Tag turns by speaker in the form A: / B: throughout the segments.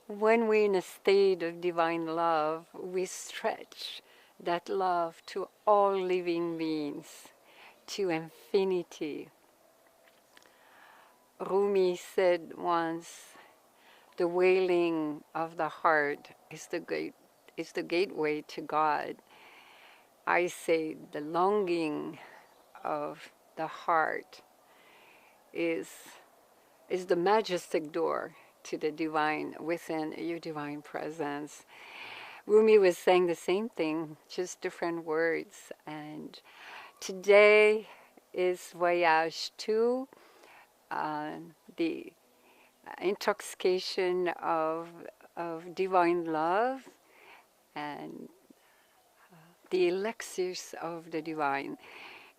A: when we're in a state of divine love, we stretch that love to all living beings, to infinity. Rumi said once, the wailing of the heart is the gateway to God. I say the longing of the heart is the majestic door to the divine within your divine presence. Rumi was saying the same thing, just different words. And today is Voyage 2, the intoxication of divine love and the elixirs of the divine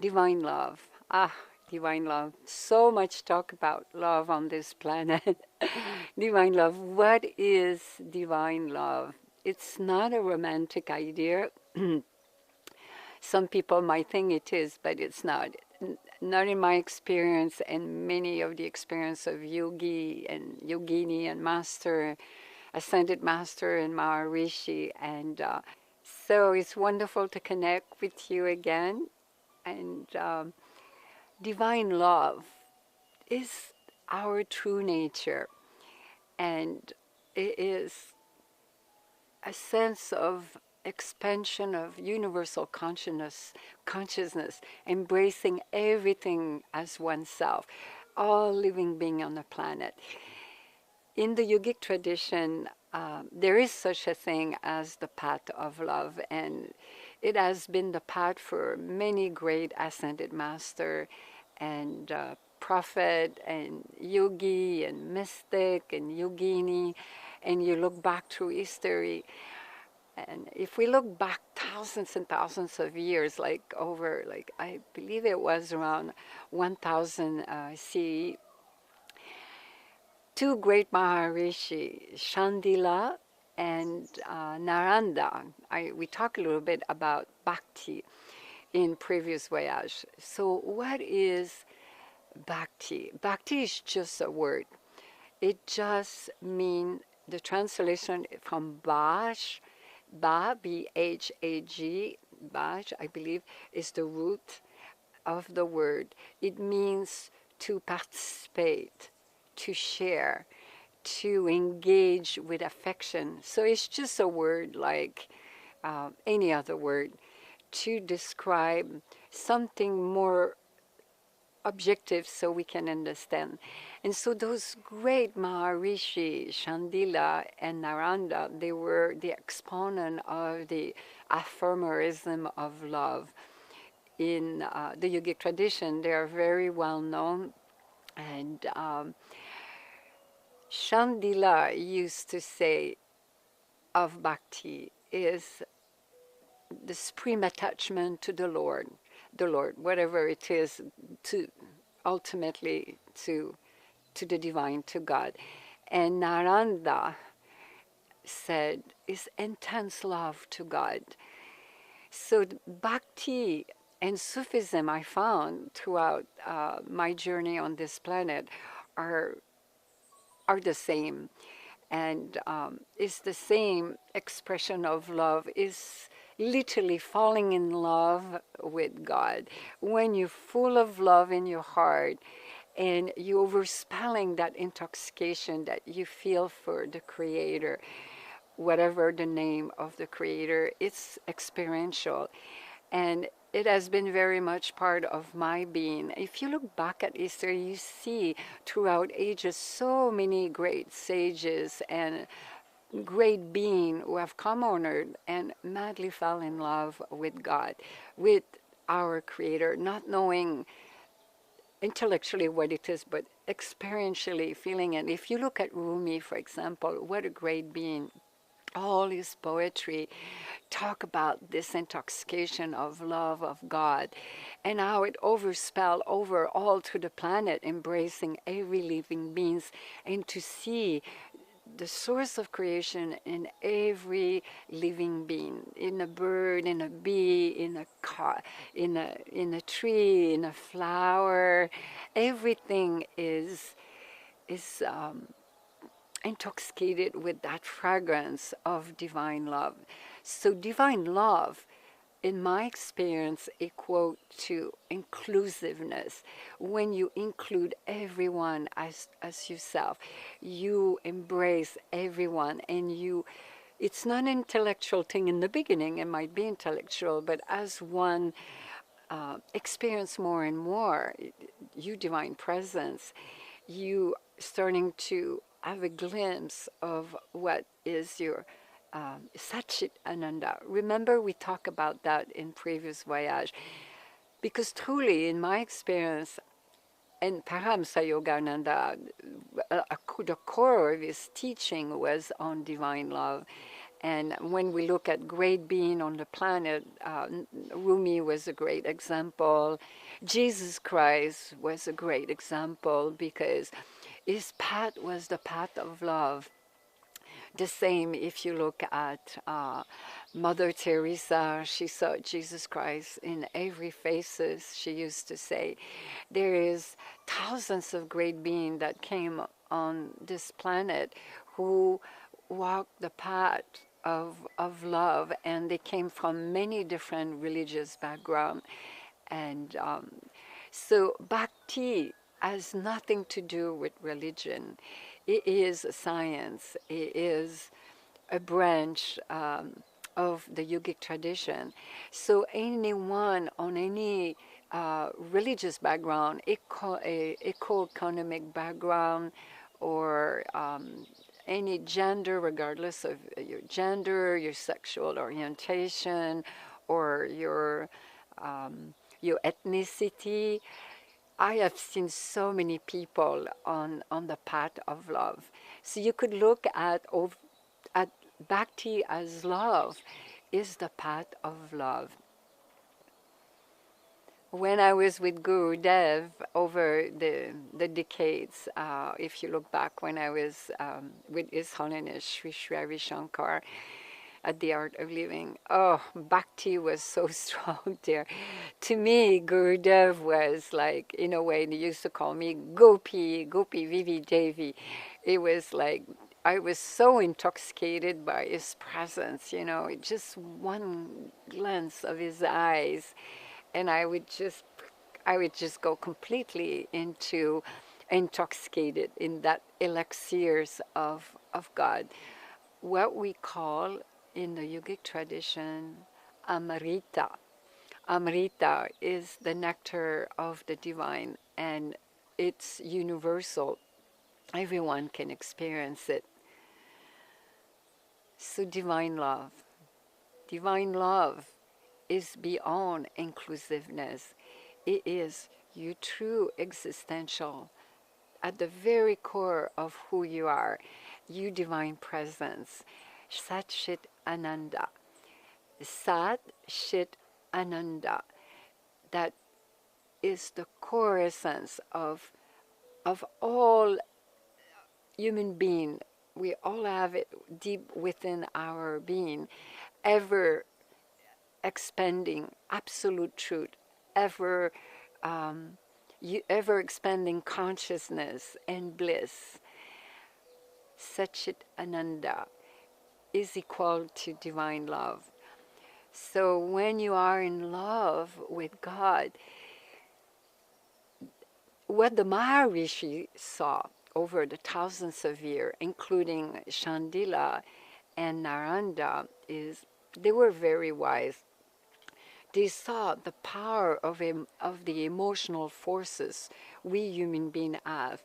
A: love. Divine love. So much talk about love on this planet. Divine love. What is divine love? It's not a romantic idea. Some people might think it is, but it's not. Not in my experience, and many of the experience of yogi and yogini and master, ascended master and Maharishi. And so it's wonderful to connect with you again. And divine love is our true nature. And it is a sense of expansion of universal consciousness, embracing everything as oneself, all living being on the planet. In the yogic tradition, there is such a thing as the path of love, and it has been the path for many great ascended master and prophet and yogi and mystic and yogini. And you look back through history, and if we look back thousands and thousands of years, I believe it was around 1000 CE, two great Maharishi, Shandila and Naranda. We talked a little bit about bhakti in previous voyage. So what is bhakti? Bhakti is just a word. It just means, the translation from Bhaj, B-H-A-G, Bhaj, I believe, is the root of the word. It means to participate, to share, to engage with affection. So it's just a word like any other word to describe something more objective so we can understand. And so those great Maharishi, Shandila and Naranda, they were the exponent of the ephemerism of love. In the yogic tradition, they are very well known. And Shandila used to say of bhakti is the supreme attachment to the Lord, whatever it is, to ultimately to the divine, to God. And Naranda said is intense love to God. So bhakti and Sufism, I found throughout my journey on this planet, are the same, and is the same expression of love, is literally falling in love with God. When you're full of love in your heart and you're overspelling that intoxication that you feel for the Creator, whatever the name of the Creator, it's experiential. And it has been very much part of my being. If you look back at history, you see throughout ages so many great sages and great beings who have come on earth and madly fell in love with God, with our Creator, not knowing intellectually what it is, but experientially feeling it. If you look at Rumi, for example, what a great being. All his poetry talk about this intoxication of love of God and how it overspelled over all to the planet, embracing every living beings, and to see the source of creation in every living being, in a bird, in a bee, in a car, in a tree, in a flower. Everything is intoxicated with that fragrance of divine love. So divine love, in my experience, equal to inclusiveness. When you include everyone as yourself, you embrace everyone, and it's not an intellectual thing in the beginning. It might be intellectual, but as one experience more and more you divine presence, you starting to have a glimpse of what is your Satchit Ananda. Remember, we talked about that in previous voyage, because truly, in my experience, and Paramsa Yogananda, the core of his teaching was on divine love. And when we look at great being on the planet, Rumi was a great example. Jesus Christ was a great example because his path was the path of love. The same if you look at Mother Teresa, she saw Jesus Christ in every faces. She used to say, there is thousands of great beings that came on this planet who walked the path of love, and they came from many different religious backgrounds. And so bhakti has nothing to do with religion. It is a science. It is a branch of the yogic tradition. So anyone on any religious background, eco-economic background, or any gender, regardless of your gender, your sexual orientation, or your ethnicity. I have seen so many people on the path of love. So you could look at bhakti as love is the path of love. When I was with Gurudev over the decades, if you look back when I was with His Holiness Sri Ravi Shankar at the Art of Living, oh, bhakti was so strong there. To me, Gurudev was like, in a way, they used to call me Gopi, Gopi Vivi Devi. It was like, I was so intoxicated by his presence, just one glance of his eyes, and I would just go completely into intoxicated in that elixirs of God. What we call in the yogic tradition Amrita. Amrita is the nectar of the divine, and it's universal. Everyone can experience it. So divine love is beyond inclusiveness. It is your true existential, at the very core of who you are, you divine presence. Sat Chit Ananda. Sat Chit Ananda. That is the core essence of all human being. We all have it deep within our being, ever expanding absolute truth, ever ever expanding consciousness and bliss. Satchit Ananda is equal to divine love. So when you are in love with God, what the Maharishi saw over the thousands of years, including Shandila and Naranda, is they were very wise. They saw the power of the emotional forces we human beings have.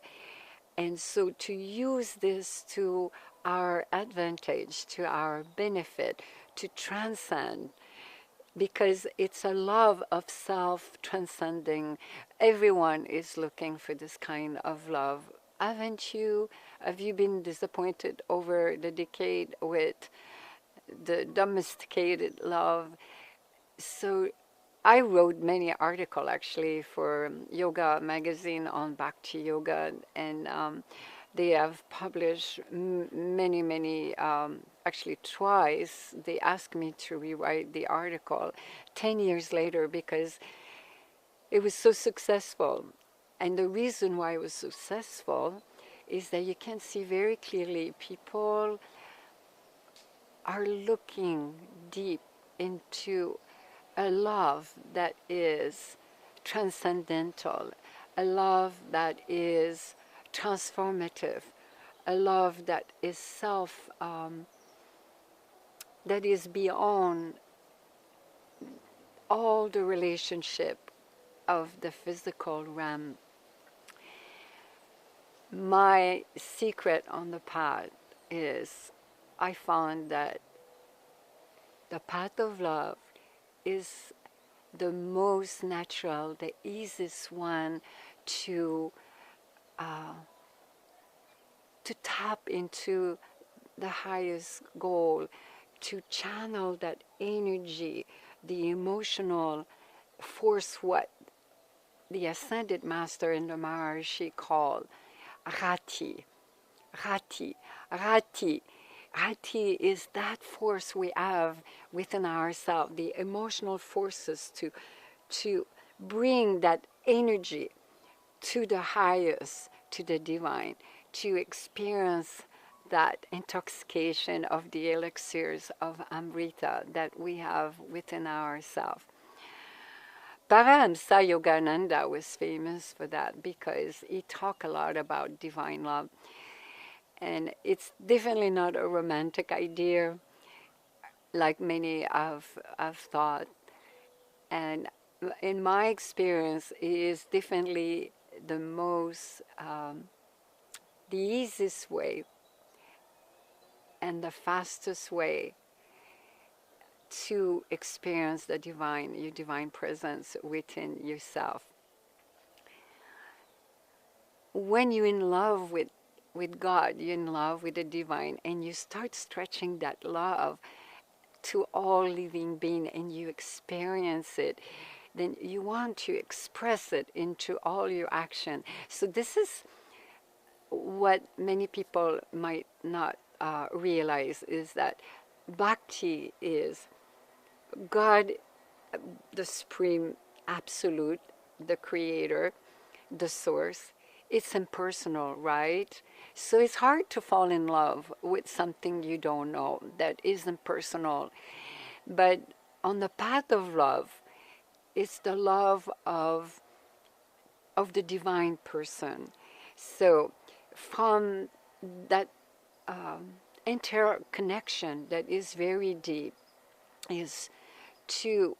A: And so to use this to our advantage, to our benefit, to transcend, because it's a love of self transcending. Everyone is looking for this kind of love. Haven't you? Have you been disappointed over the decade with the domesticated love? So I wrote many articles actually for Yoga magazine on Bhakti Yoga, and they have published many, actually twice. They asked me to rewrite the article 10 years later because it was so successful. And the reason why it was successful is that you can see very clearly people are looking deep into a love that is transcendental, a love that is transformative, a love that is that is beyond all the relationship of the physical realm. My secret on the path is I found that the path of love is the most natural, the easiest one to tap into the highest goal, to channel that energy, the emotional force, what the Ascended Master and the Maharishi call Rati. Rati. Rati. Rati is that force we have within ourselves, the emotional forces to bring that energy to the highest, to the divine, to experience that intoxication of the elixirs of Amrita that we have within ourselves. Paramahamsa Yogananda was famous for that because he talked a lot about divine love. And it's definitely not a romantic idea like many have thought. And in my experience, it is definitely the most, the easiest way and the fastest way to experience the divine, your divine presence within yourself. When you're in love with God, you're in love with the divine, and you start stretching that love to all living being and you experience it, then you want to express it into all your action. So this is what many people might not realize, is that bhakti is God, the supreme absolute, the creator, the source. It's impersonal, right? So it's hard to fall in love with something you don't know that isn't personal. But on the path of love, it's the love of the divine person. So from that interconnection that is very deep, is to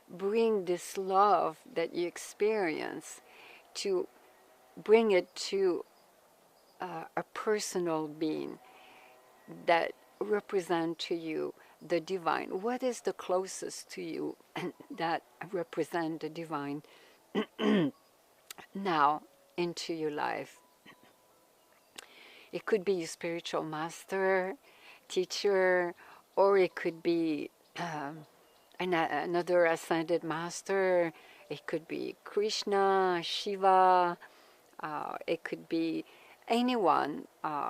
A: bring this love that you experience, to bring it to a personal being that represent to you the divine. What is the closest to you that represent the divine now into your life? It could be your spiritual master, teacher, or it could be another ascended master. It could be Krishna, Shiva. It could be anyone.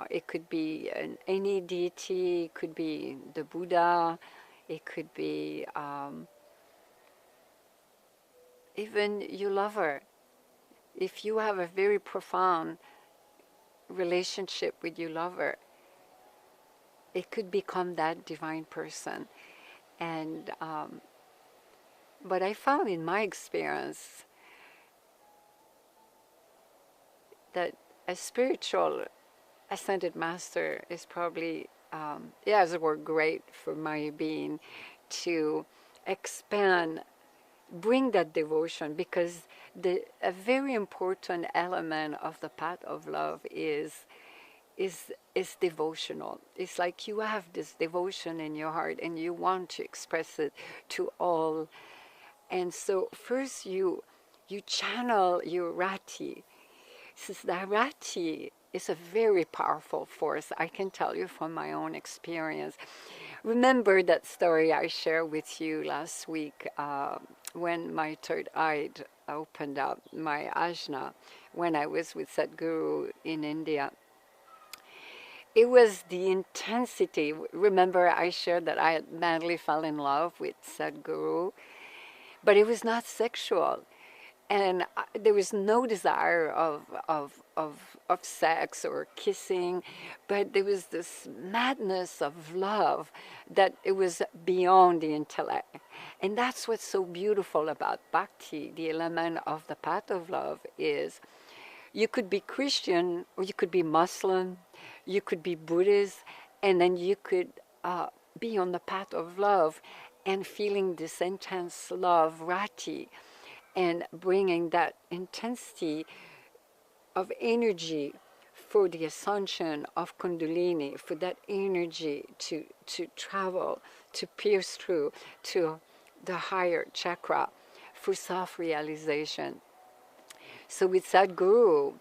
A: It could be any deity. It could be the Buddha. It could be even your lover. If you have a very profound relationship with your lover, it could become that divine person. And but I found in my experience that a spiritual ascended master is probably, it has worked great for my being to expand, bring that devotion, because a very important element of the path of love is devotional. It's like you have this devotion in your heart and you want to express it to all. And so first you channel your Rati. Since the Rati is a very powerful force, I can tell you from my own experience. Remember that story I shared with you last week when my third eye opened up, my ajna, when I was with Sadhguru in India. It was the intensity. Remember I shared that I had madly fell in love with Sadhguru, but it was not sexual. And there was no desire of sex or kissing, but there was this madness of love that it was beyond the intellect. And that's what's so beautiful about bhakti. The element of the path of love is you could be Christian or you could be Muslim, you could be Buddhist, and then you could be on the path of love and feeling this intense love, rati, and bringing that intensity of energy for the ascension of Kundalini, for that energy to travel, to pierce through to the higher chakra for self-realization. So with Sadhguru,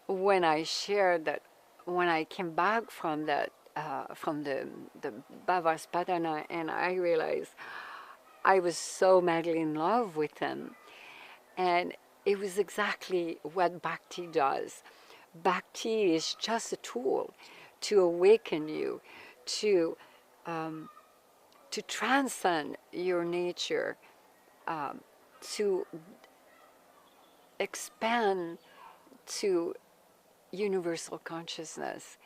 A: when I shared that, when I came back from that, from the Bhavaspadana, and I realized I was so madly in love with him. And it was exactly what bhakti does. Bhakti is just a tool to awaken you, to transcend your nature, to expand to universal consciousness.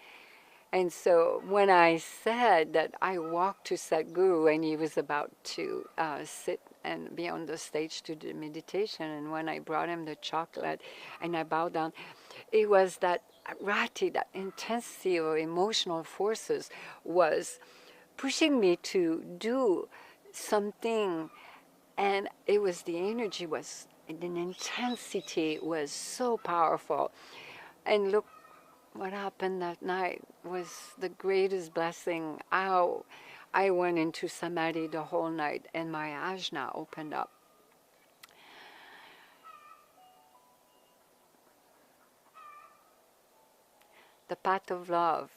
A: And so when I said that I walked to Sadhguru and he was about to sit and be on the stage to do meditation, and when I brought him the chocolate and I bowed down, it was that rati, that intensity of emotional forces was pushing me to do something, and it was the energy was, the intensity was so powerful. And look, what happened that night was the greatest blessing. I went into samadhi the whole night and my ajna opened up. The path of love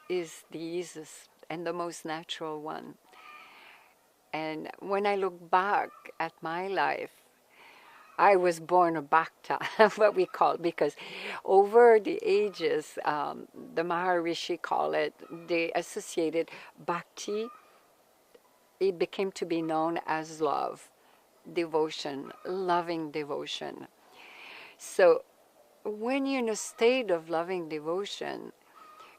A: is the easiest and the most natural one. And when I look back at my life, I was born a bhakta, what we call, because over the ages, the Maharishi call it, they associated bhakti, it became to be known as love, devotion, loving devotion. So when you're in a state of loving devotion,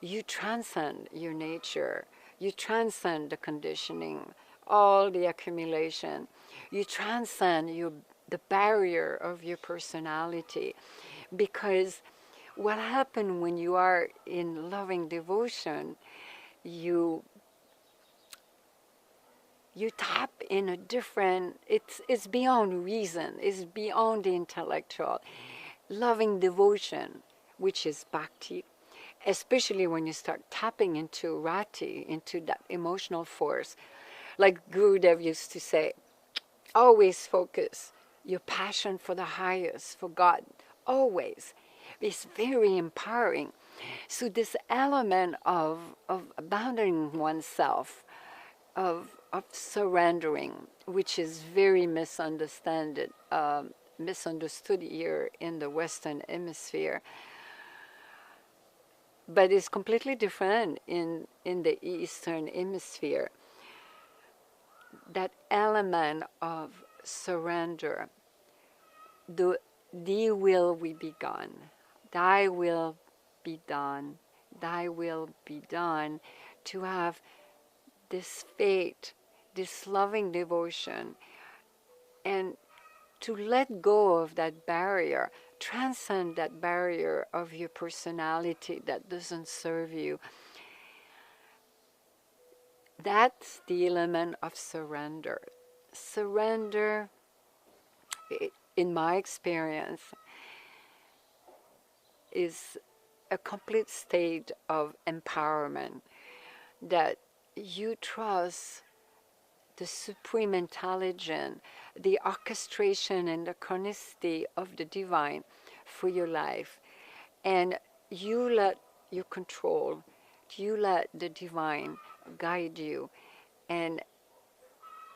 A: you transcend your nature, you transcend the conditioning, all the accumulation, you transcend the barrier of your personality. Because what happens when you are in loving devotion, you tap in a different, it's beyond reason, it's beyond the intellectual. Loving devotion, which is bhakti, especially when you start tapping into rati, into that emotional force. Like Gurudev used to say, always focus your passion for the highest, for God, always. It's very empowering. So this element of abandoning oneself, of surrendering, which is very misunderstood here in the Western Hemisphere, but it's completely different in the Eastern Hemisphere. That element of surrender, thy will be done, thy will be done, thy will be done, to have this faith, this loving devotion, and to let go of that barrier, transcend that barrier of your personality that doesn't serve you. That's the element of surrender. Surrender, in my experience, is a complete state of empowerment, that you trust the supreme intelligence, the orchestration and the chronicity of the divine for your life. And you let your control, you let the divine guide you. And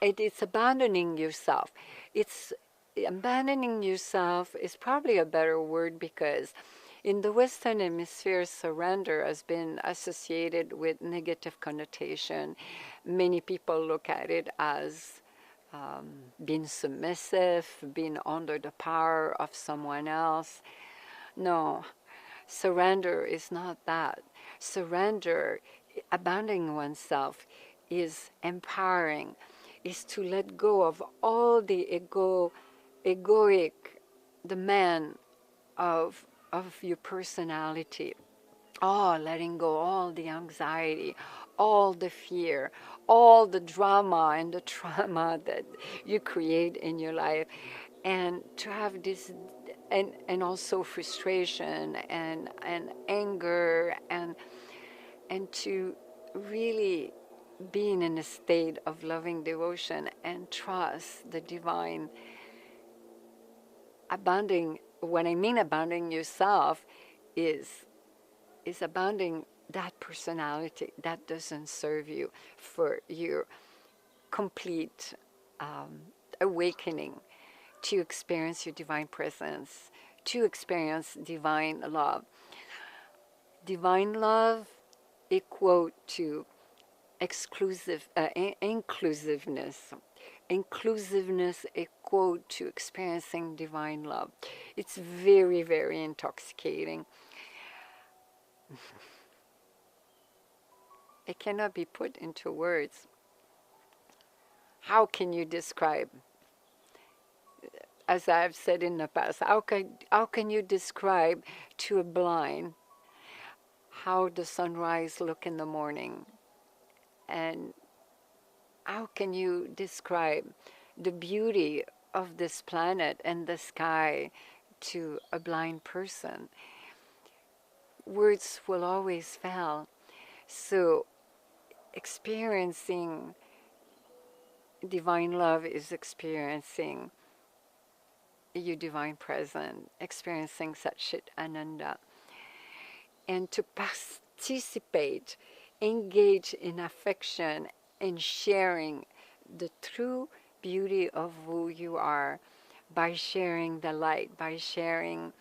A: it's abandoning yourself. It's abandoning yourself is probably a better word, because in the Western Hemisphere, surrender has been associated with negative connotation. Many people look at it as being submissive, being under the power of someone else. No, surrender is not that. Surrender, abandoning oneself, is empowering, is to let go of all the egoic demand of your personality. Oh, letting go all the anxiety, all the fear, all the drama and the trauma that you create in your life, and to have this, and also frustration and anger, and to really being in a state of loving devotion and trust the divine. Abandoning, when I mean abandoning yourself, is abandoning that personality that doesn't serve you for your complete awakening, to experience your divine presence, to experience divine love. Divine love equal to inclusiveness. Inclusiveness equal to experiencing divine love. It's very, very intoxicating. It cannot be put into words. How can you describe, as I've said in the past, how can you describe to a blind how the sunrise look in the morning? And how can you describe the beauty of this planet and the sky to a blind person? Words will always fail. So experiencing divine love is experiencing your divine presence, experiencing Satchit Ananda. And to participate, engage in affection and sharing the true beauty of who you are, by sharing the light, by sharing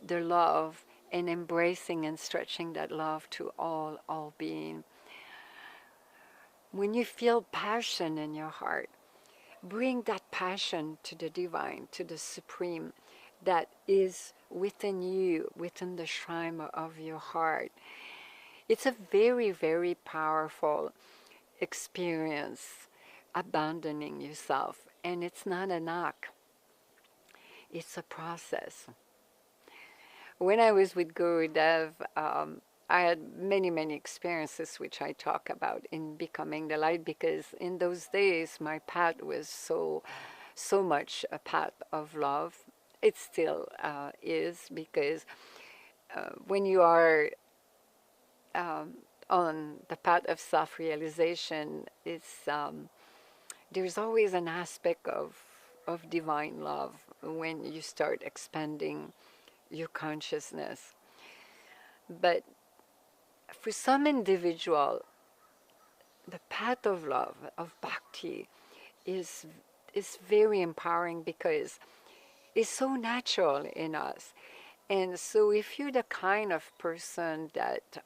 A: the love, and embracing and stretching that love to all being. When you feel passion in your heart, bring that passion to the divine, to the supreme that is within you, within the shrine of your heart. It's a very, very powerful experience, abandoning yourself. And it's not an act, it's a process. When I was with Gurudev, I had many, many experiences which I talk about in Becoming the Light, because in those days my path was so much a path of love. It still is, because when you are on the path of self-realization, there's always an aspect of divine love when you start expanding your consciousness. But for some individual, the path of love, of bhakti, is very empowering, because it's so natural in us. And so if you're the kind of person that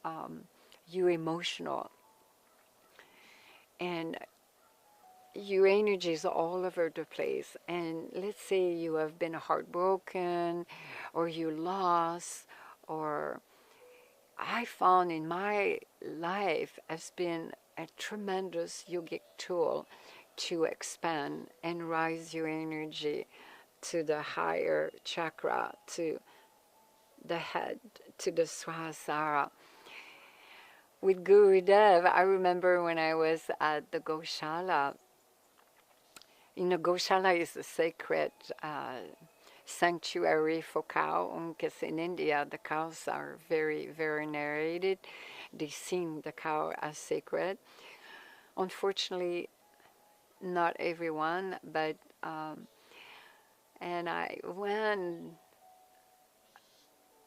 A: you're emotional and your energy is all over the place, and let's say you have been heartbroken or you lost, or I found in my life has been a tremendous yogic tool to expand and rise your energy to the higher chakra, to the head, to the Sahasrara. With Gurudev, I remember when I was at the Goshala. Goshala is a sacred sanctuary for cow, because in India the cows are very, very venerated. They see the cow as sacred. Unfortunately, not everyone, but and when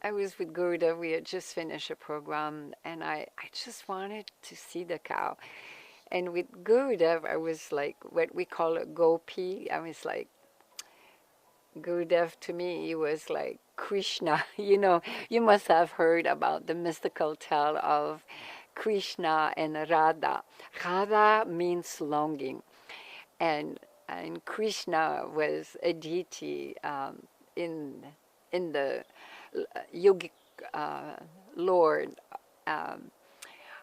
A: I was with Gurudev, we had just finished a program, and I just wanted to see the cow. And with Gurudev, I was like what we call a gopi. I was like, Gurudev to me, he was like Krishna. You must have heard about the mystical tale of Krishna and Radha. Radha means longing, and and Krishna was a deity in the yogic Lord. Um,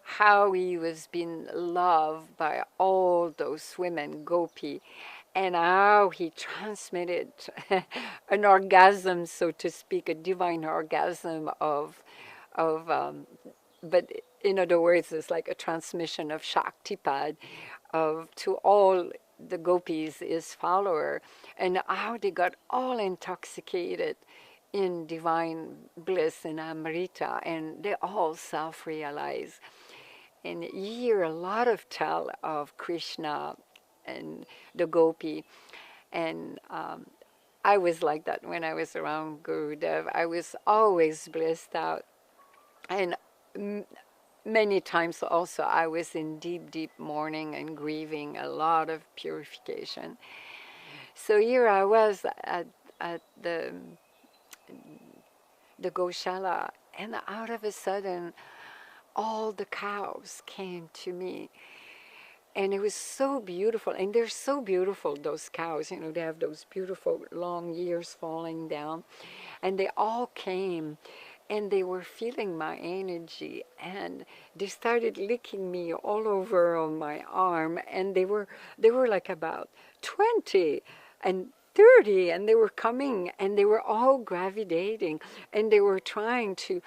A: how he was being loved by all those women, gopi, and how he transmitted an orgasm, so to speak, a divine orgasm of but in other words, it's like a transmission of Shaktipad to all the gopis, his follower, and how they got all intoxicated in divine bliss and Amrita, and they all self-realize. And you hear a lot of tell of Krishna and the gopi, and I was like that when I was around Gurudev. I was always blissed out, and many times also I was in deep, deep mourning and grieving, a lot of purification. So here I was at the Goshala, and out of a sudden, all the cows came to me. And it was so beautiful. And they're so beautiful, those cows. You know, they have those beautiful long ears falling down. And they all came, and they were feeling my energy. And they started licking me all over on my arm. And they were like about 20 and 30, and they were coming, and they were all gravitating, and they were trying to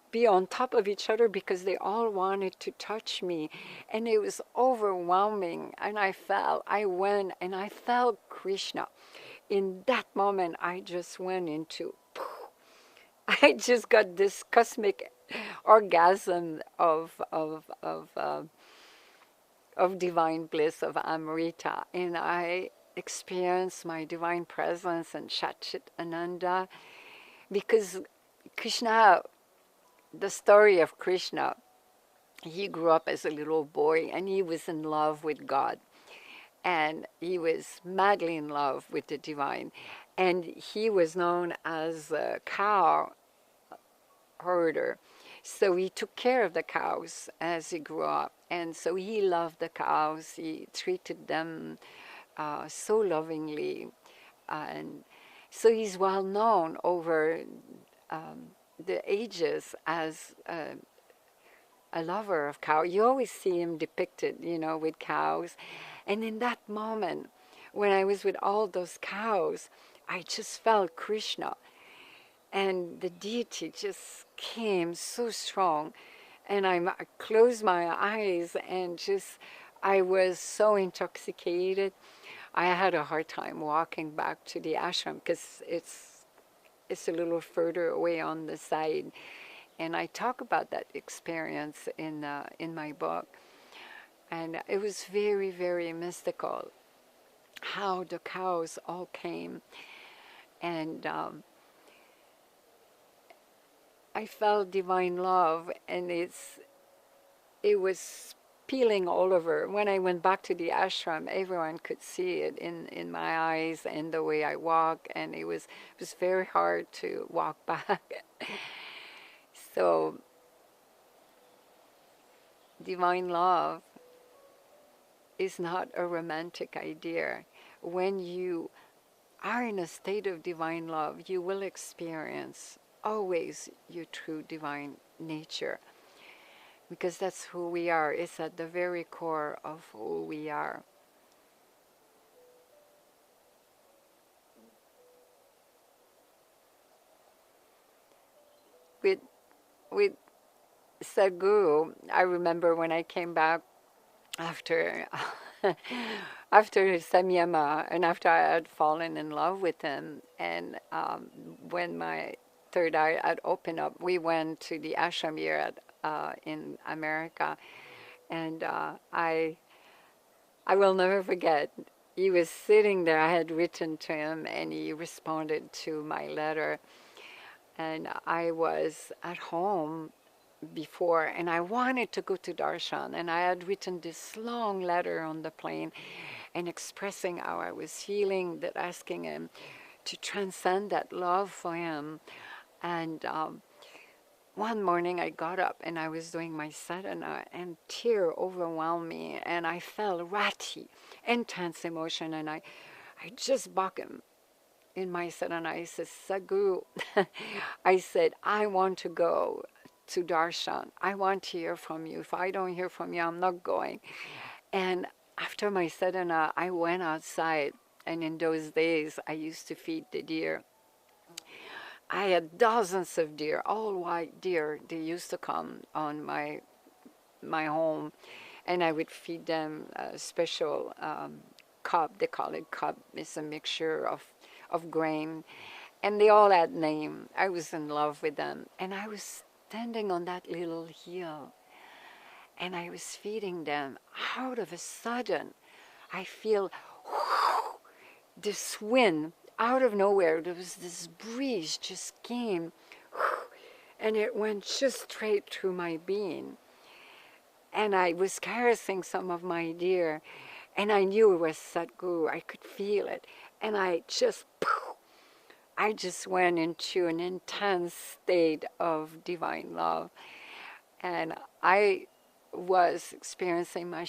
A: be on top of each other because they all wanted to touch me. And it was overwhelming. And I went and I felt Krishna. In that moment, I just went into, I just got this cosmic orgasm of divine bliss, of Amrita. And I experienced my divine presence and Shat Ananda, because Krishna, the story of Krishna, he grew up as a little boy and he was in love with God. And he was madly in love with the divine. And he was known as a cow herder. So he took care of the cows as he grew up. And so he loved the cows. He treated them so lovingly. And so he's well known over the ages as a lover of cows. You always see him depicted, you know, with cows. And in that moment, when I was with all those cows, I just felt Krishna. And the deity just came so strong. And I closed my eyes and just, I was so intoxicated. I had a hard time walking back to the ashram because it's a little further away on the side. And I talk about that experience in my book. And it was very, very mystical how the cows all came. And I felt divine love, and it was peeling all over. When I went back to the ashram, everyone could see it in my eyes and the way I walk, and it was very hard to walk back. So divine love is not a romantic idea. When you are in a state of divine love, you will experience always your true divine nature, because that's who we are. It's at the very core of who we are. With Sadhguru, I remember when I came back after after Samyama, and after I had fallen in love with him, and when my third eye had opened up, we went to the ashram here in America, and I will never forget. He was sitting there. I had written to him, and he responded to my letter. And I was at home before, and I wanted to go to darshan, and I had written this long letter on the plane and expressing how I was feeling, that asking him to transcend that love for him. And one morning I got up and I was doing my sadhana and tear overwhelmed me and I felt ratty, intense emotion, and I just bucked him in my sadhana. I said, Sadhguru, I said, I want to go to darshan. I want to hear from you. If I don't hear from you, I'm not going. And after my sadhana, I went outside, and in those days, I used to feed the deer. I had dozens of deer, all white deer. They used to come on my home, and I would feed them a special cob. They call it cob. It's a mixture of grain, and they all had name. I was in love with them, and I was standing on that little hill, and I was feeding them. Out of a sudden, I feel this wind out of nowhere. There was this breeze just came, and it went just straight through my being. And I was caressing some of my deer, and I knew it was Sadhguru. I could feel it, and I just went into an intense state of divine love, and I was experiencing my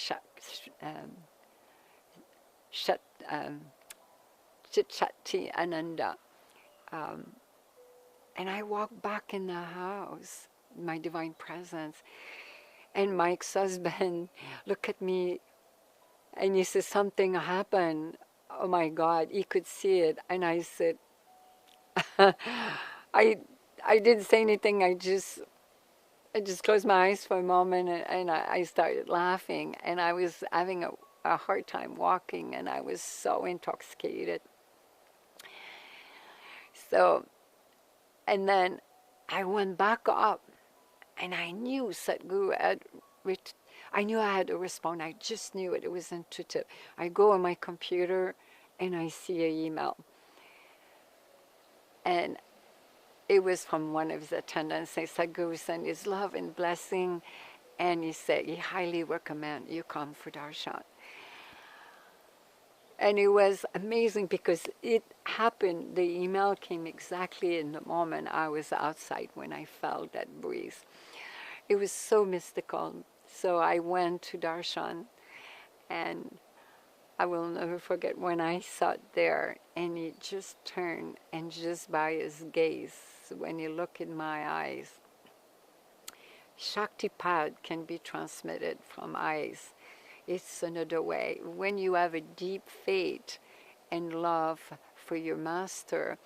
A: Chitchati Ananda. And I walked back in the house, my divine presence, and my ex-husband looked at me and he said, something happened. Oh my God, he could see it. And I said, I didn't say anything. I just closed my eyes for a moment, and I started laughing, and I was having a hard time walking, and I was so intoxicated. So, and then I went back up, and I knew Sadhguru had, I knew I had to respond. I just knew it. It was intuitive. I go on my computer, and I see an email. And it was from one of his attendants saying, Sadhguru sent his love and blessing, and he said he highly recommend you come for darshan. And it was amazing because it happened, the email came exactly in the moment I was outside when I felt that breeze. It was so mystical. So I went to darshan, and I will never forget when I sat there and he just turned, and just by his gaze, when you look in my eyes, Shaktipat can be transmitted from eyes. It's another way. When you have a deep faith and love for your master,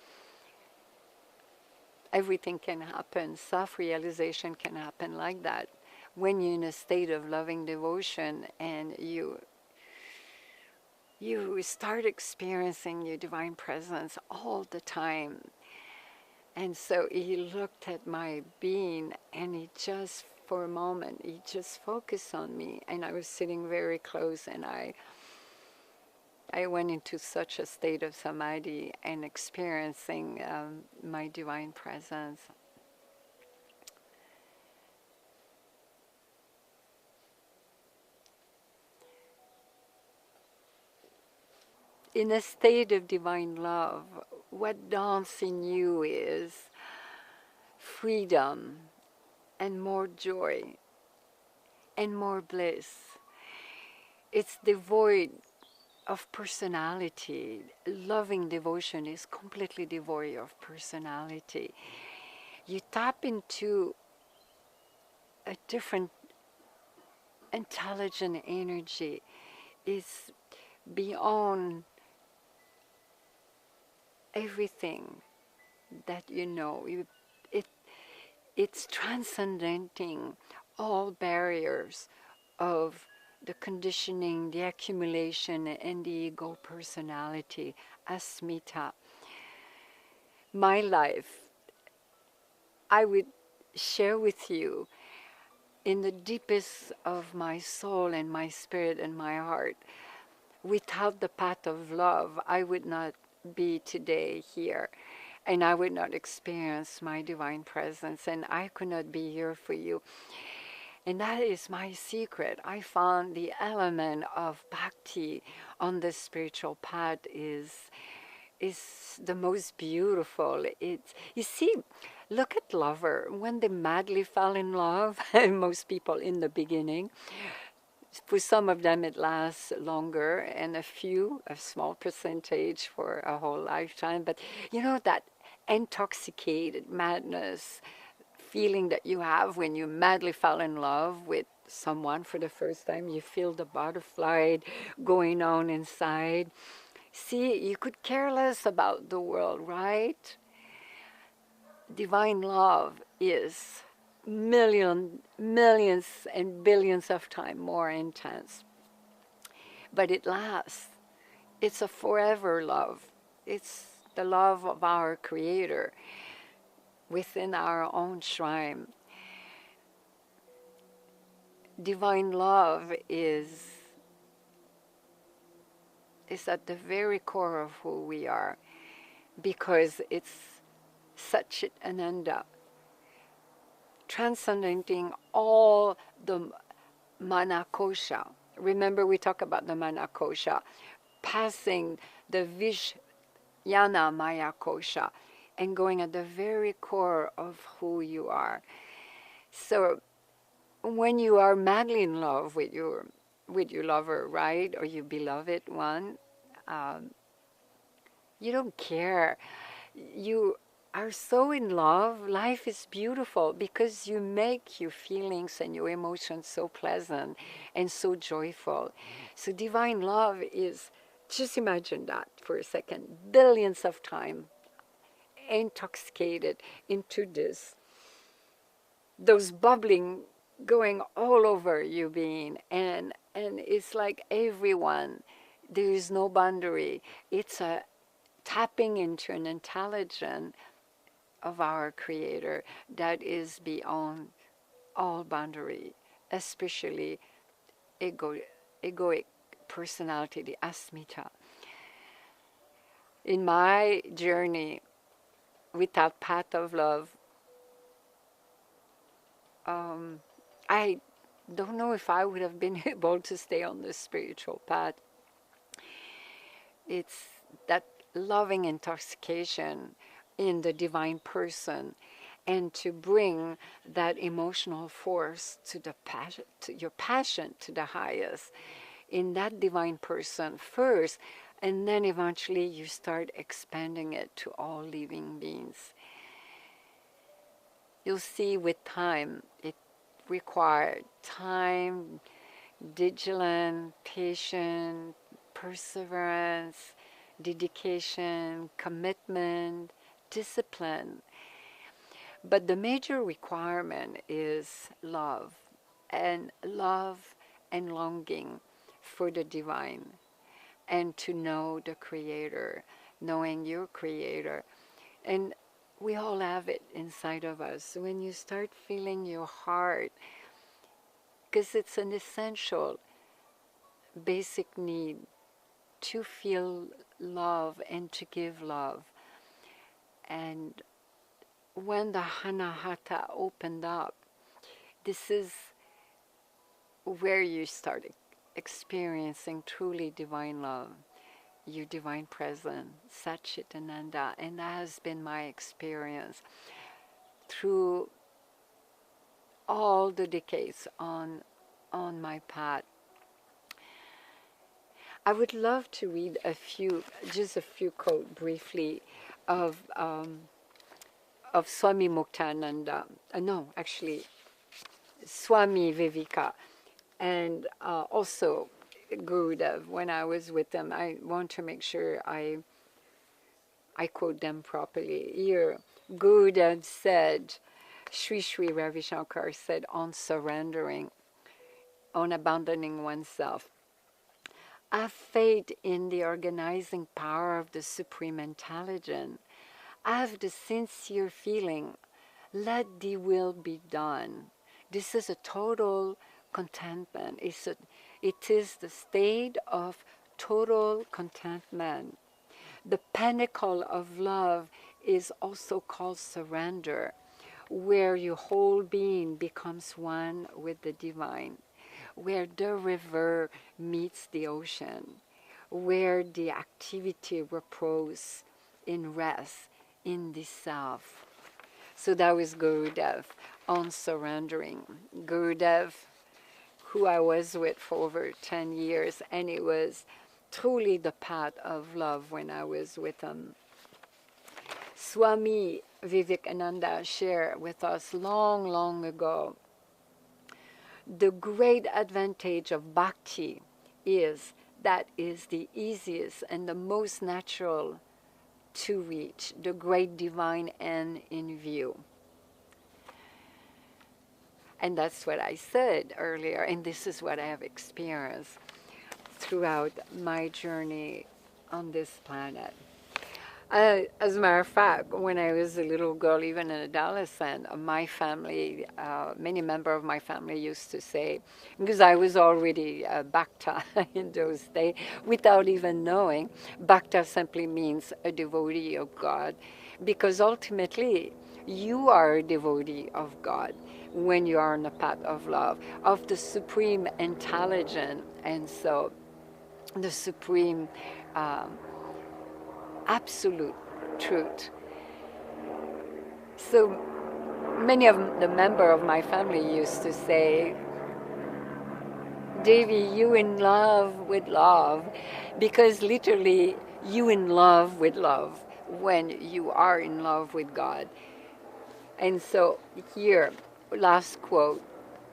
A: everything can happen. Self-realization can happen like that. When you're in a state of loving devotion and you start experiencing your divine presence all the time. And so he looked at my being, and he just, for a moment, he just focused on me. And I was sitting very close, and I went into such a state of samadhi and experiencing my divine presence. In a state of divine love, what dawns in you is freedom and more joy and more bliss. It's devoid of personality. Loving devotion is completely devoid of personality. You tap into a different intelligent energy. It's beyond everything that you know. It's transcending all barriers of the conditioning, the accumulation, and the ego personality, asmita. My life, I would share with you in the deepest of my soul and my spirit and my heart. Without the path of love, I would not be today here, and I would not experience my divine presence, and I could not be here for you. And that is my secret. I found the element of bhakti on the spiritual path is is the most beautiful. It's, you see, look at lover when they madly fell in love. Most people in the beginning, for some of them it lasts longer, and a small percentage for a whole lifetime. But you know that intoxicated madness feeling that you have when you madly fall in love with someone for the first time. You feel the butterfly going on inside. See, you could care less about the world, right? Divine love is millions and billions of times more intense. But it lasts. It's a forever love. It's the love of our Creator within our own shrine. Divine love is at the very core of who we are, because it's Satchit Ananda, transcending all the Manakosha. Remember, we talk about the Manakosha, passing the Vijnana Maya Kosha, and going at the very core of who you are. So when you are madly in love with your lover, right, or your beloved one, you don't care. You are so in love. Life is beautiful because you make your feelings and your emotions so pleasant and so joyful. So divine love is, just imagine that for a second, billions of time intoxicated into this, those bubbling going all over your being, and it's like everyone, there is no boundary. It's a tapping into an intelligence of our Creator that is beyond all boundary, especially egoic personality, the asmita. In my journey with that path of love, I don't know if I would have been able to stay on this spiritual path. It's that loving intoxication in the divine person, and to bring that emotional force to the passion, to your passion to the highest in that divine person first, and then eventually you start expanding it to all living beings. You'll see with time, it required time, vigilance, patience, perseverance, dedication, commitment, discipline. But the major requirement is love and longing for the divine, and to know the Creator, knowing your Creator. And we all have it inside of us. When you start feeling your heart, because it's an essential, basic need to feel love and to give love. And when the Anahata opened up, this is where you start experiencing truly divine love, your divine presence, Satchitananda. And that has been my experience through all the decades on my path. I would love to read just a few quotes briefly of Swami Muktananda. No, actually, Swami Viveka, and also Gurudev. When I was with them, I want to make sure I quote them properly. Here, Gurudev said, Sri Sri Ravi Shankar said, on surrendering, on abandoning oneself, have faith in the organizing power of the Supreme Intelligence. Have the sincere feeling, let the will be done. This is a total contentment. It is the state of total contentment. The pinnacle of love is also called surrender, where your whole being becomes one with the divine, where the river meets the ocean, where the activity reposes in rest, in the self. So that was Gurudev on surrendering. Gurudev, who I was with for over 10 years, and it was truly the path of love when I was with him. Swami Vivekananda shared with us long, long ago, the great advantage of bhakti is that is the easiest and the most natural to reach the great divine end in view. And that's what I said earlier, and this is what I have experienced throughout my journey on this planet. As a matter of fact, when I was a little girl, even an adolescent, my family, many members of my family used to say, because I was already Bhakta in those days, without even knowing, Bhakta simply means a devotee of God, because ultimately you are a devotee of God when you are on the path of love, of the supreme intelligence, and so the supreme absolute truth. So many of the members of my family used to say, Devi, you in love with love, because literally you in love with love when you are in love with God. And so here, last quote,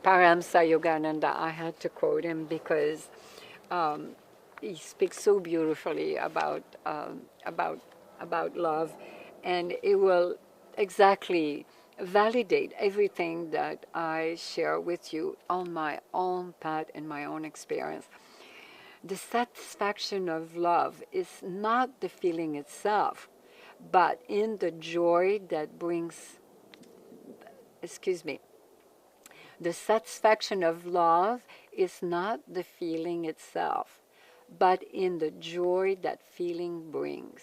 A: Paramsa Yogananda, I had to quote him because he speaks so beautifully about love, and it will exactly validate everything that I share with you on my own path and my own experience. The satisfaction of love is not the feeling itself, but in the joy that brings, the satisfaction of love is not the feeling itself, but in the joy that feeling brings.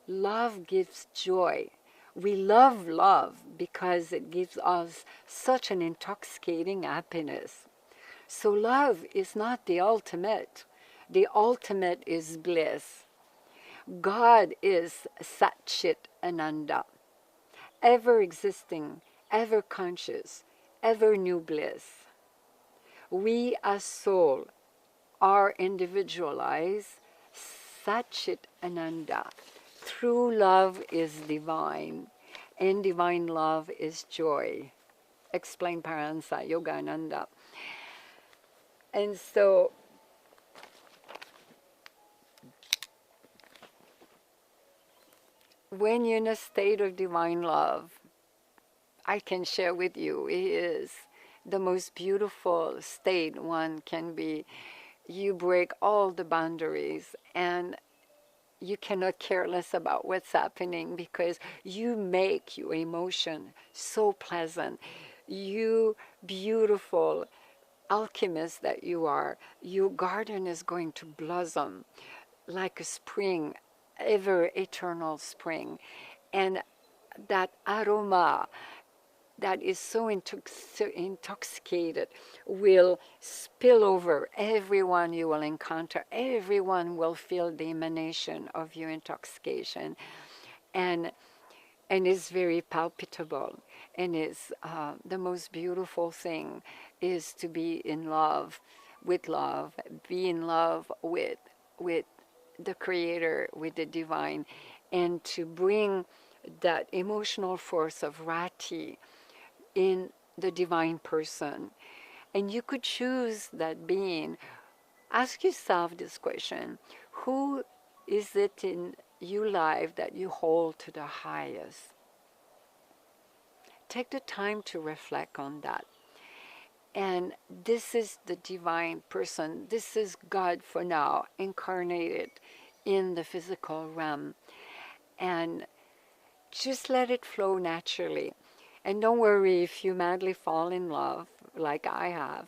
A: Love gives joy. We love love because it gives us such an intoxicating happiness. So love is not the ultimate. The ultimate is bliss. God is Sat Chit Ananda, ever existing, ever conscious, ever new bliss. We as soul are individualized, Sat Chit Ananda. True love is divine, and divine love is joy. Explain Paramsa Yogananda. And so, when you're in a state of divine love, I can share with you, it is the most beautiful state one can be. You break all the boundaries, and you cannot care less about what's happening because you make your emotion so pleasant. You beautiful alchemist that you are, your garden is going to blossom like a spring, ever eternal spring. And that aroma that is so intoxicated will spill over everyone you will encounter. Everyone will feel the emanation of your intoxication, and it's very palpable. And it's the most beautiful thing is to be in love with love, be in love with the Creator, with the Divine, and to bring that emotional force of Rati in the divine person. And you could choose that being. Ask yourself this question: who is it in your life that you hold to the highest? Take the time to reflect on that. And this is the divine person. This is God for now, incarnated in the physical realm. And just let it flow naturally. And don't worry if you madly fall in love, like I have,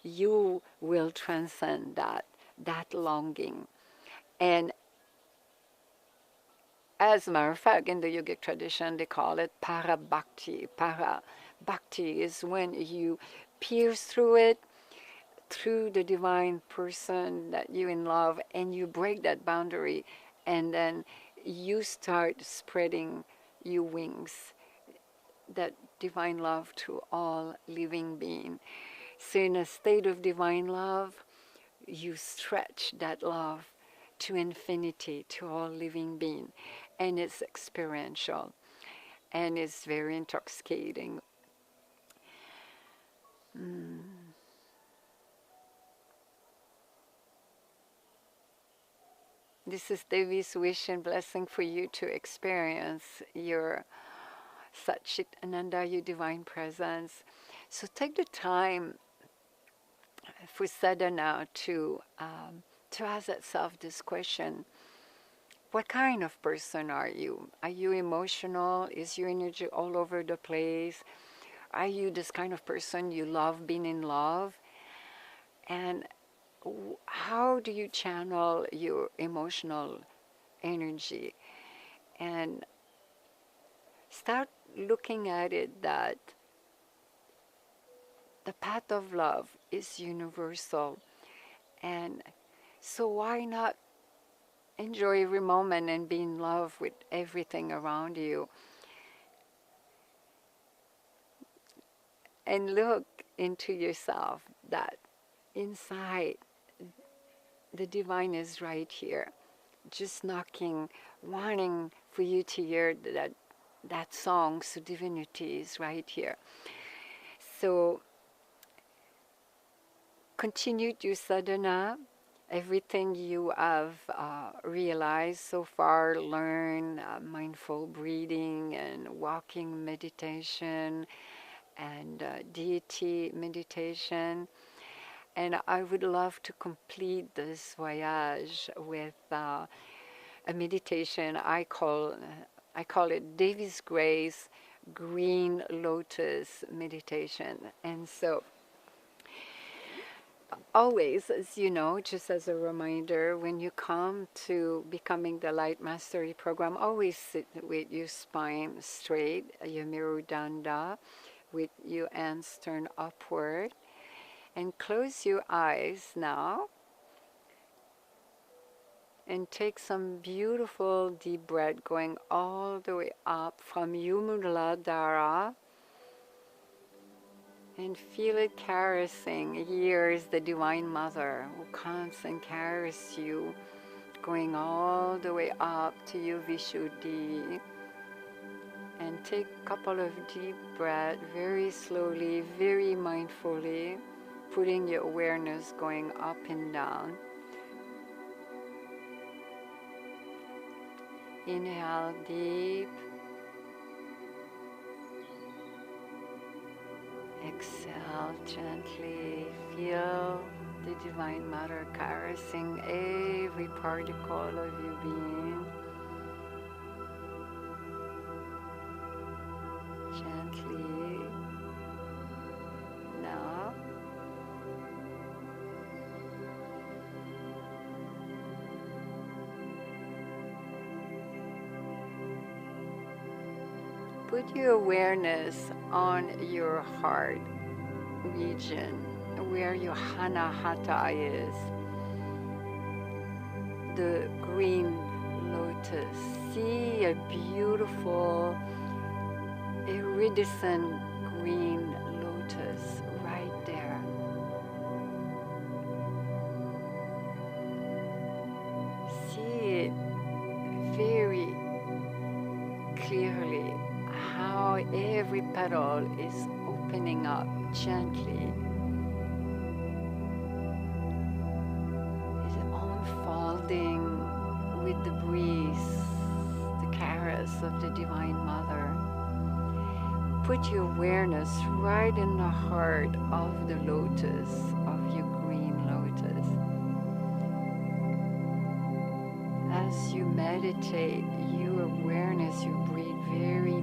A: you will transcend that longing. And as a matter of fact, in the yogic tradition, they call it para bhakti. Para bhakti is when you pierce through it, through the divine person that you in love, and you break that boundary, and then you start spreading your wings, that divine love to all living being. So in a state of divine love, you stretch that love to infinity, to all living being. And it's experiential. And it's very intoxicating. This is Devi's wish and blessing for you to experience your Satchit Ananda, your divine presence. So take the time for sadhana to ask itself this question. What kind of person are you? Are you emotional? Is your energy all over the place? Are you this kind of person you love being in love? And how do you channel your emotional energy? And start looking at it that the path of love is universal. And so why not enjoy every moment and be in love with everything around you? And look into yourself that inside the divine is right here, just knocking, wanting for you to hear that song. So divinity is right here. So continue your sadhana. Everything you have realized so far, learn mindful breathing and walking meditation and deity meditation. And I would love to complete this voyage with a meditation I call it Devi's Grace Green Lotus meditation. And so always, as you know, just as a reminder, when you come to becoming the Light Mastery program, always sit with your spine straight, your Mirudanda, with your hands turned upward. And close your eyes now. And take some beautiful deep breath going all the way up from Muladhara. And feel it caressing. Here's the Divine Mother who comes and caresses you, going all the way up to your Vishuddhi. And take a couple of deep breaths, very slowly, very mindfully, putting your awareness going up and down. Inhale deep. Exhale gently. Feel the Divine Mother caressing every particle of your being. Gently. Now. Put your awareness on your heart region, where your Anahata is, the green lotus. See a beautiful iridescent green lotus right there. See it very clearly, how every petal is opening up gently. Is unfolding with the breeze, the caress of the Divine Mother. Put your awareness right in the heart of the lotus, of your green lotus. As you meditate, your awareness, you breathe very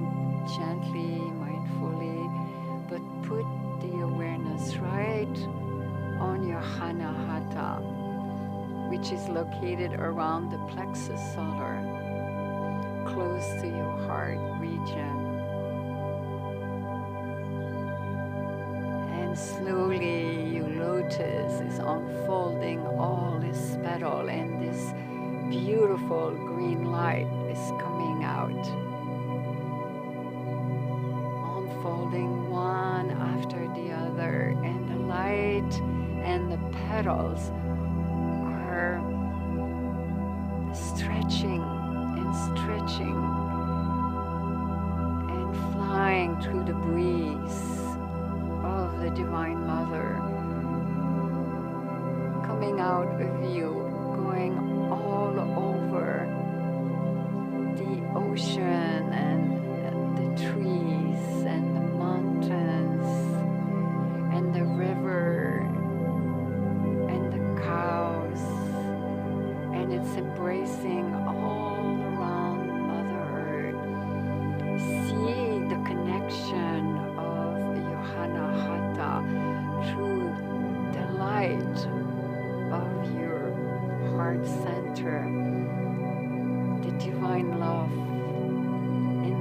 A: gently, mindfully, but put the awareness right on your Anahata, which is located around the plexus solar, close to your heart region. And slowly your lotus is unfolding all this petal, and this beautiful green light is coming out, unfolding one after the other, and the light and the petals are stretching and stretching and flying through the breeze of the Divine Mother, coming out of you, going all over the ocean and the trees and the mountains and the river and the cows, and it's embracing all around Mother Earth. See the connection of Johanna Hatha through the light of your heart center, the divine love in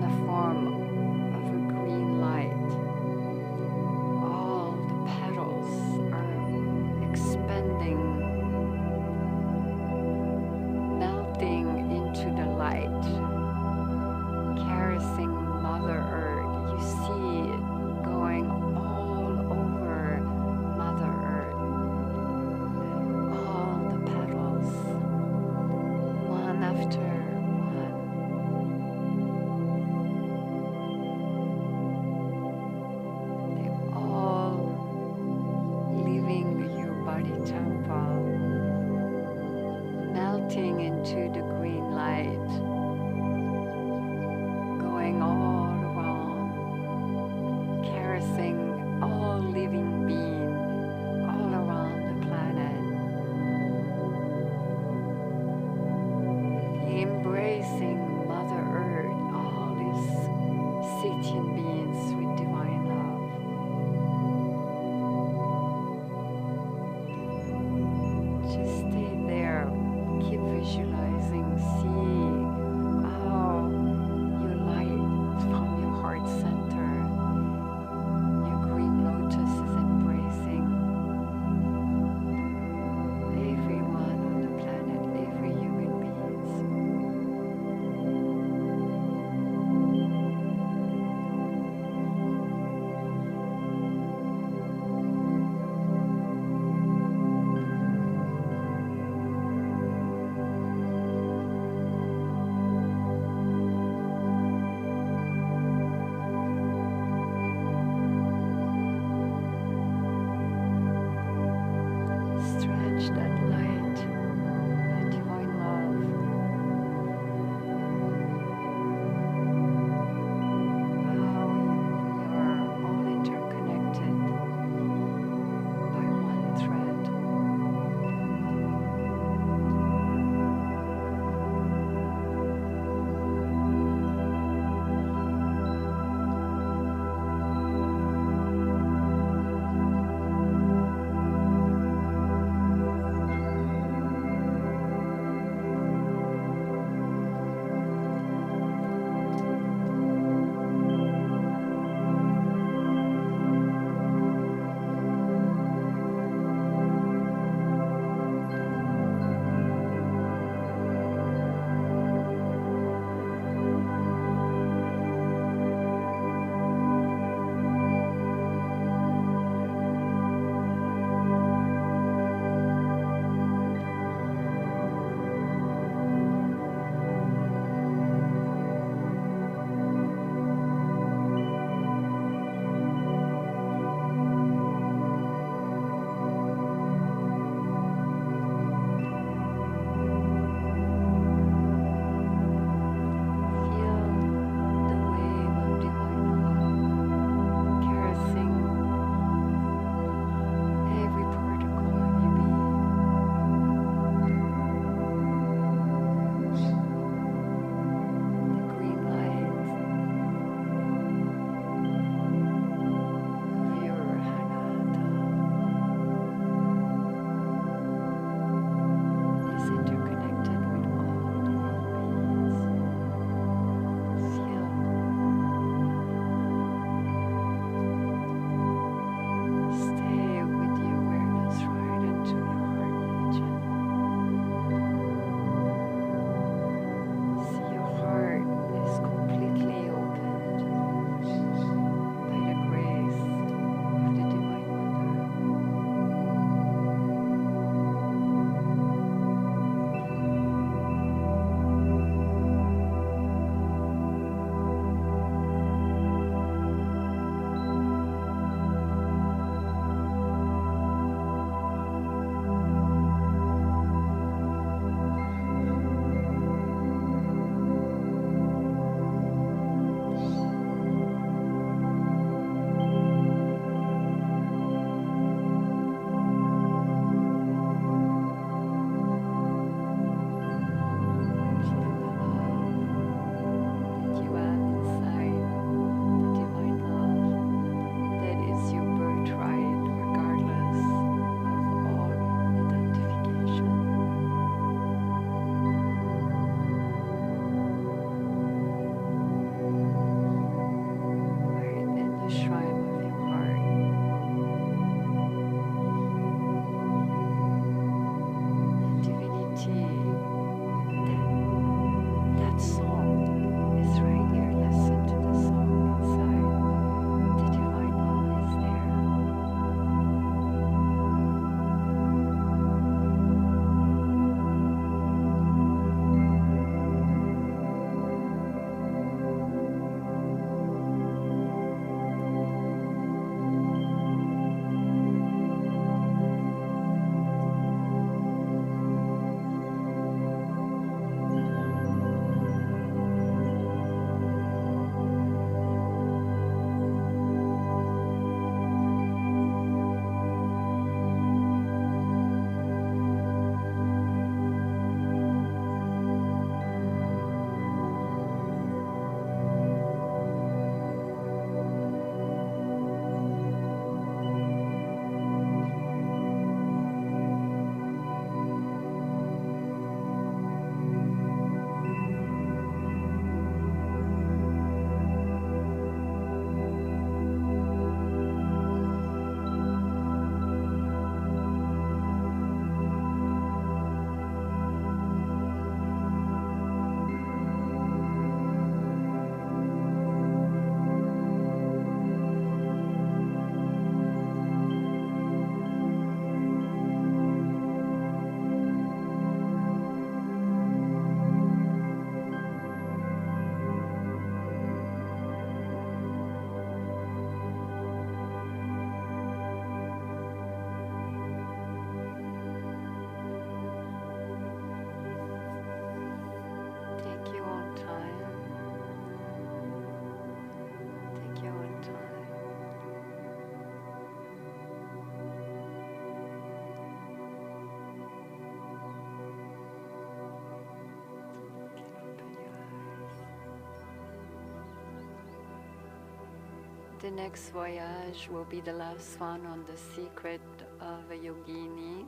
A: the next voyage will be the last one on the secret of a yogini,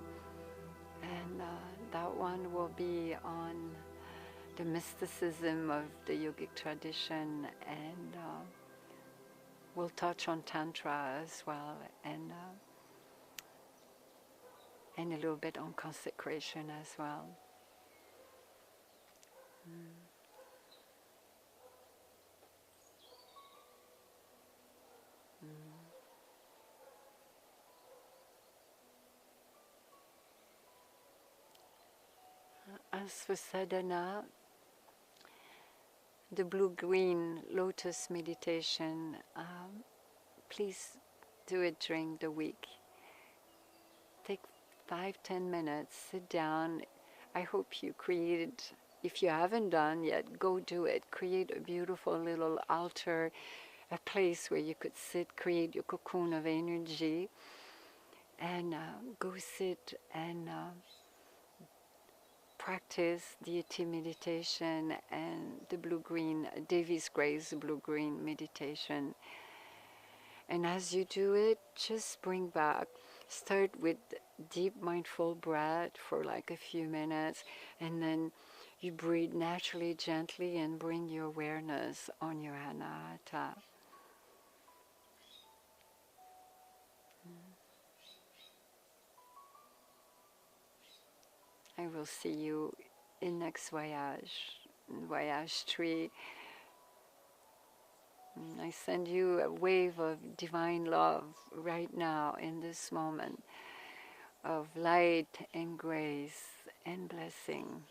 A: and that one will be on the mysticism of the yogic tradition, and we'll touch on Tantra as well, and a little bit on consecration as well. As for sadhana, the blue-green lotus meditation, please do it during the week. Take 5-10 minutes, sit down. I hope you created, if you haven't done yet, go do it. Create a beautiful little altar, a place where you could sit, create your cocoon of energy, and go sit and practice deity meditation and the blue-green, Devi's Grace blue-green meditation. And as you do it, just bring back, start with deep mindful breath for like a few minutes, and then you breathe naturally, gently, and bring your awareness on your anahata. I will see you in next voyage, voyage 3. I send you a wave of divine love right now in this moment of light and grace and blessing.